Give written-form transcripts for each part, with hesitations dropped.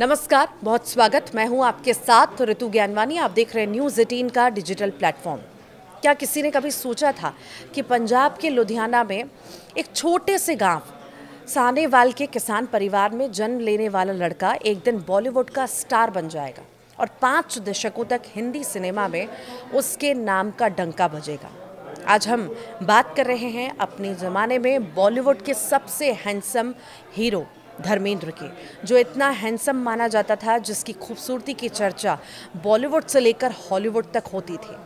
नमस्कार, बहुत स्वागत। मैं हूं आपके साथ ऋतु ज्ञानवानी। आप देख रहे हैं न्यूज़ 18 का डिजिटल प्लेटफॉर्म। क्या किसी ने कभी सोचा था कि पंजाब के लुधियाना में एक छोटे से गांव सानेवाल के किसान परिवार में जन्म लेने वाला लड़का एक दिन बॉलीवुड का स्टार बन जाएगा और 5 दशकों तक हिंदी सिनेमा में उसके नाम का डंका बजेगा। आज हम बात कर रहे हैं अपने ज़माने में बॉलीवुड के सबसे हैंडसम हीरो धर्मेंद्र के, जो इतना हैंडसम माना जाता था, जिसकी खूबसूरती की चर्चा बॉलीवुड से लेकर हॉलीवुड तक होती थी,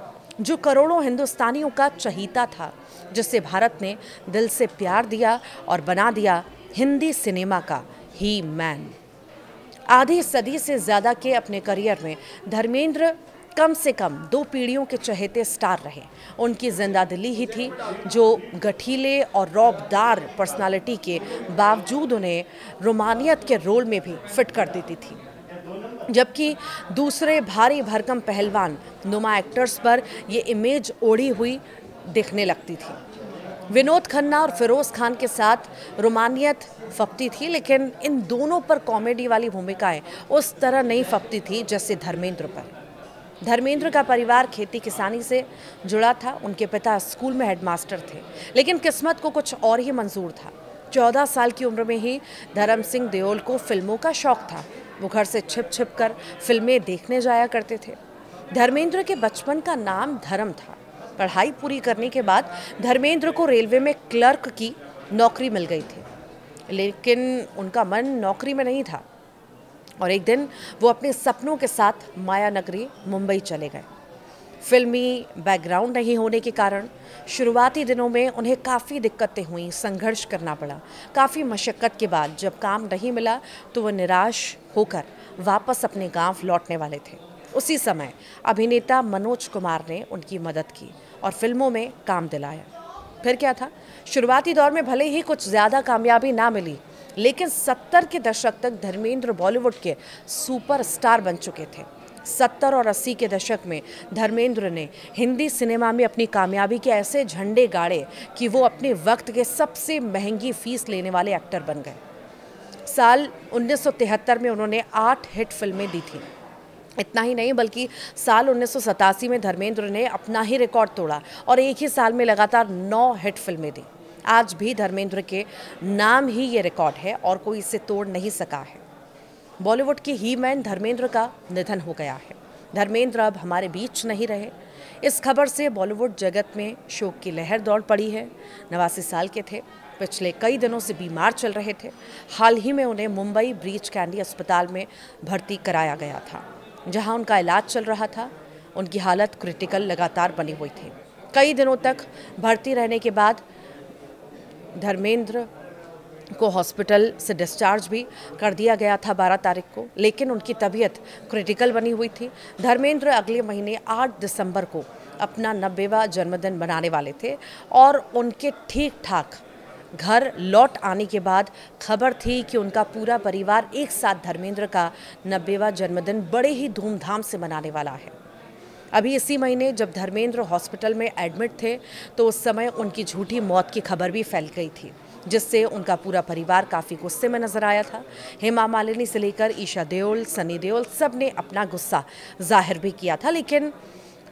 जो करोड़ों हिंदुस्तानियों का चहीता था, जिसे भारत ने दिल से प्यार दिया और बना दिया हिंदी सिनेमा का ही मैन। आधी सदी से ज़्यादा के अपने करियर में धर्मेंद्र कम से कम 2 पीढ़ियों के चहेते स्टार रहे। उनकी जिंदा दिली ही थी जो गठीले और रौबदार पर्सनालिटी के बावजूद उन्हें रोमानियत के रोल में भी फिट कर देती थी, जबकि दूसरे भारी भरकम पहलवान नुमा एक्टर्स पर ये इमेज ओढ़ी हुई दिखने लगती थी। विनोद खन्ना और फिरोज खान के साथ रोमानियत फपती थी, लेकिन इन दोनों पर कॉमेडी वाली भूमिकाएं उस तरह नहीं फपती थी जैसे धर्मेंद्र पर। धर्मेंद्र का परिवार खेती किसानी से जुड़ा था। उनके पिता स्कूल में हेडमास्टर थे, लेकिन किस्मत को कुछ और ही मंजूर था। 14 साल की उम्र में ही धर्म सिंह देओल को फिल्मों का शौक था। वो घर से छिप छिप कर फिल्में देखने जाया करते थे। धर्मेंद्र के बचपन का नाम धर्म था। पढ़ाई पूरी करने के बाद धर्मेंद्र को रेलवे में क्लर्क की नौकरी मिल गई थी, लेकिन उनका मन नौकरी में नहीं था और एक दिन वो अपने सपनों के साथ माया नगरी मुंबई चले गए। फिल्मी बैकग्राउंड नहीं होने के कारण शुरुआती दिनों में उन्हें काफ़ी दिक्कतें हुई, संघर्ष करना पड़ा। काफ़ी मशक्क़त के बाद जब काम नहीं मिला तो वो निराश होकर वापस अपने गांव लौटने वाले थे। उसी समय अभिनेता मनोज कुमार ने उनकी मदद की और फिल्मों में काम दिलाया। फिर क्या था, शुरुआती दौर में भले ही कुछ ज़्यादा कामयाबी ना मिली, लेकिन 70 के दशक तक धर्मेंद्र बॉलीवुड के सुपरस्टार बन चुके थे। 70 और 80 के दशक में धर्मेंद्र ने हिंदी सिनेमा में अपनी कामयाबी के ऐसे झंडे गाड़े कि वो अपने वक्त के सबसे महंगी फीस लेने वाले एक्टर बन गए। साल 1973 में उन्होंने 8 हिट फिल्में दी थी। इतना ही नहीं, बल्कि साल 1987 में धर्मेंद्र ने अपना ही रिकॉर्ड तोड़ा और एक ही साल में लगातार 9 हिट फिल्में दी। आज भी धर्मेंद्र के नाम ही ये रिकॉर्ड है और कोई इसे तोड़ नहीं सका है। बॉलीवुड के ही मैन धर्मेंद्र का निधन हो गया है। धर्मेंद्र अब हमारे बीच नहीं रहे। इस खबर से बॉलीवुड जगत में शोक की लहर दौड़ पड़ी है। 89 साल के थे, पिछले कई दिनों से बीमार चल रहे थे। हाल ही में उन्हें मुंबई ब्रीच कैंडी अस्पताल में भर्ती कराया गया था, जहां उनका इलाज चल रहा था। उनकी हालत क्रिटिकल लगातार बनी हुई थी। कई दिनों तक भर्ती रहने के बाद धर्मेंद्र को हॉस्पिटल से डिस्चार्ज भी कर दिया गया था 12 तारीख को, लेकिन उनकी तबीयत क्रिटिकल बनी हुई थी। धर्मेंद्र अगले महीने 8 दिसंबर को अपना 90वां जन्मदिन मनाने वाले थे और उनके ठीक ठाक घर लौट आने के बाद खबर थी कि उनका पूरा परिवार एक साथ धर्मेंद्र का 90वां जन्मदिन बड़े ही धूमधाम से मनाने वाला है। अभी इसी महीने जब धर्मेंद्र हॉस्पिटल में एडमिट थे तो उस समय उनकी झूठी मौत की खबर भी फैल गई थी, जिससे उनका पूरा परिवार काफ़ी गुस्से में नजर आया था। हेमा मालिनी से लेकर ईशा देओल, सनी देओल, सब ने अपना गुस्सा जाहिर भी किया था, लेकिन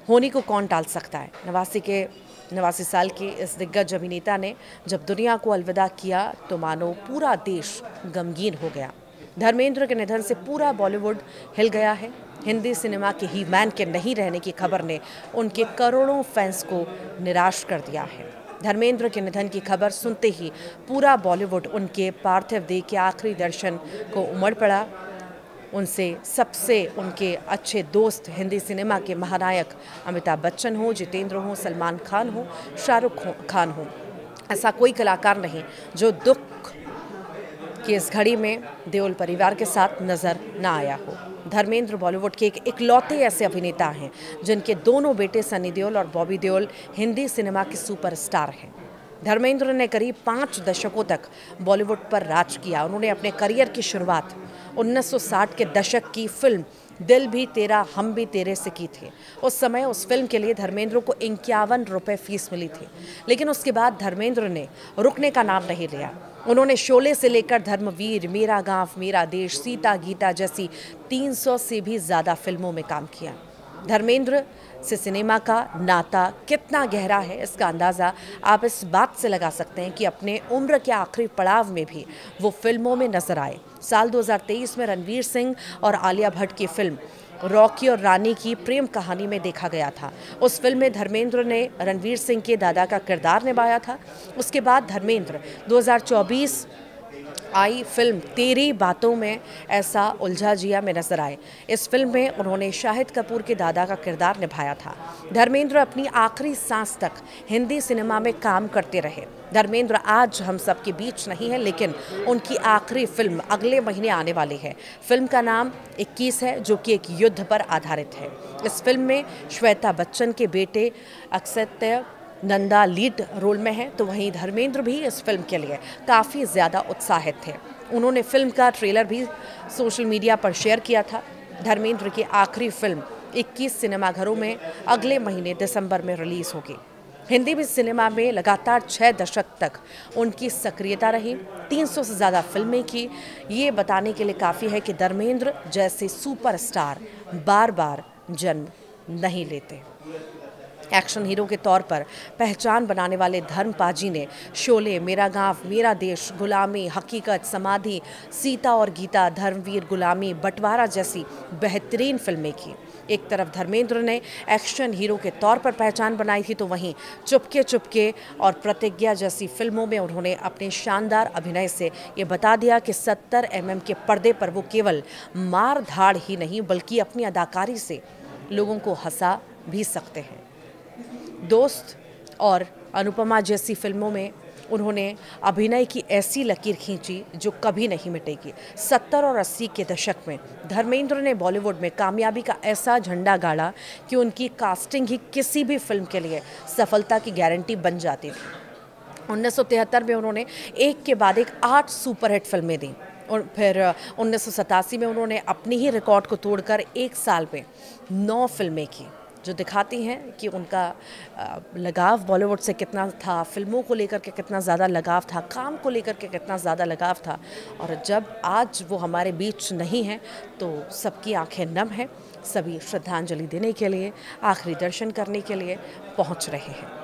होनी को कौन टाल सकता है। 89 साल के इस दिग्गज अभिनेता ने जब दुनिया को अलविदा किया तो मानो पूरा देश गमगीन हो गया। धर्मेंद्र के निधन से पूरा बॉलीवुड हिल गया है। हिंदी सिनेमा के ही मैन के नहीं रहने की खबर ने उनके करोड़ों फैंस को निराश कर दिया है। धर्मेंद्र के निधन की खबर सुनते ही पूरा बॉलीवुड उनके पार्थिव देह के आखिरी दर्शन को उमड़ पड़ा। उनसे सबसे उनके अच्छे दोस्त हिंदी सिनेमा के महानायक अमिताभ बच्चन हो, जितेंद्र हो, सलमान खान हो, शाहरुख खान हो, ऐसा कोई कलाकार नहीं जो दुख की इस घड़ी में देओल परिवार के साथ नजर न आया हो। धर्मेंद्र बॉलीवुड के एक इकलौते ऐसे अभिनेता हैं जिनके दोनों बेटे सनी देओल और बॉबी देओल हिंदी सिनेमा के सुपरस्टार हैं। धर्मेंद्र ने करीब 5 दशकों तक बॉलीवुड पर राज किया। उन्होंने अपने करियर की शुरुआत 1960 के दशक की फिल्म दिल भी तेरा हम भी तेरे से की थी। उस समय उस फिल्म के लिए धर्मेंद्र को 51 रुपये फीस मिली थी, लेकिन उसके बाद धर्मेंद्र ने रुकने का नाम नहीं लिया। उन्होंने शोले से लेकर धर्मवीर, मेरा गांव मेरा देश, सीता गीता जैसी 300 से भी ज़्यादा फिल्मों में काम किया। धर्मेंद्र से सिनेमा का नाता कितना गहरा है, इसका अंदाज़ा आप इस बात से लगा सकते हैं कि अपने उम्र के आखिरी पड़ाव में भी वो फिल्मों में नजर आए। साल 2023 में रणवीर सिंह और आलिया भट्ट की फिल्म रॉकी और रानी की प्रेम कहानी में देखा गया था। उस फिल्म में धर्मेंद्र ने रणवीर सिंह के दादा का किरदार निभाया था। उसके बाद धर्मेंद्र 2024 आई फिल्म तेरी बातों में ऐसा उलझा जिया में नजर आए। इस फिल्म में उन्होंने शाहिद कपूर के दादा का किरदार निभाया था। धर्मेंद्र अपनी आखिरी सांस तक हिंदी सिनेमा में काम करते रहे। धर्मेंद्र आज हम सब के बीच नहीं है, लेकिन उनकी आखिरी फिल्म अगले महीने आने वाली है। फिल्म का नाम 21 है, जो कि एक युद्ध पर आधारित है। इस फिल्म में श्वेता बच्चन के बेटे अक्षय नंदा लीड रोल में है, तो वहीं धर्मेंद्र भी इस फिल्म के लिए काफ़ी ज़्यादा उत्साहित थे। उन्होंने फिल्म का ट्रेलर भी सोशल मीडिया पर शेयर किया था। धर्मेंद्र की आखिरी फिल्म 21 सिनेमाघरों में अगले महीने दिसंबर में रिलीज़ होगी। हिंदी भी सिनेमा में लगातार 6 दशक तक उनकी सक्रियता रही। 300 से ज़्यादा फिल्में की। ये बताने के लिए काफ़ी है कि धर्मेंद्र जैसे सुपरस्टार बार बार जन्म नहीं लेते। एक्शन हीरो के तौर पर पहचान बनाने वाले धर्मपाजी ने शोले, मेरा गांव मेरा देश, गुलामी, हकीकत, समाधि, सीता और गीता, धर्मवीर, गुलामी, बंटवारा जैसी बेहतरीन फिल्में की। एक तरफ धर्मेंद्र ने एक्शन हीरो के तौर पर पहचान बनाई थी, तो वहीं चुपके चुपके और प्रतिज्ञा जैसी फिल्मों में उन्होंने अपने शानदार अभिनय से ये बता दिया कि 70 mm के पर्दे पर वो केवल मार धाड़ ही नहीं, बल्कि अपनी अदाकारी से लोगों को हंसा भी सकते हैं। दोस्त और अनुपमा जैसी फिल्मों में उन्होंने अभिनय की ऐसी लकीर खींची जो कभी नहीं मिटेगी। 70 और 80 के दशक में धर्मेंद्र ने बॉलीवुड में कामयाबी का ऐसा झंडा गाड़ा कि उनकी कास्टिंग ही किसी भी फिल्म के लिए सफलता की गारंटी बन जाती थी। 1973 में उन्होंने एक के बाद एक 8 सुपरहिट फिल्में दी और फिर 1987 में उन्होंने अपनी ही रिकॉर्ड को तोड़कर एक साल में 9 फिल्में की, जो दिखाती हैं कि उनका लगाव बॉलीवुड से कितना था, फिल्मों को लेकर के कितना ज़्यादा लगाव था, काम को लेकर के कितना ज़्यादा लगाव था। और जब आज वो हमारे बीच नहीं हैं तो सबकी आंखें नम हैं। सभी श्रद्धांजलि देने के लिए, आखिरी दर्शन करने के लिए पहुंच रहे हैं।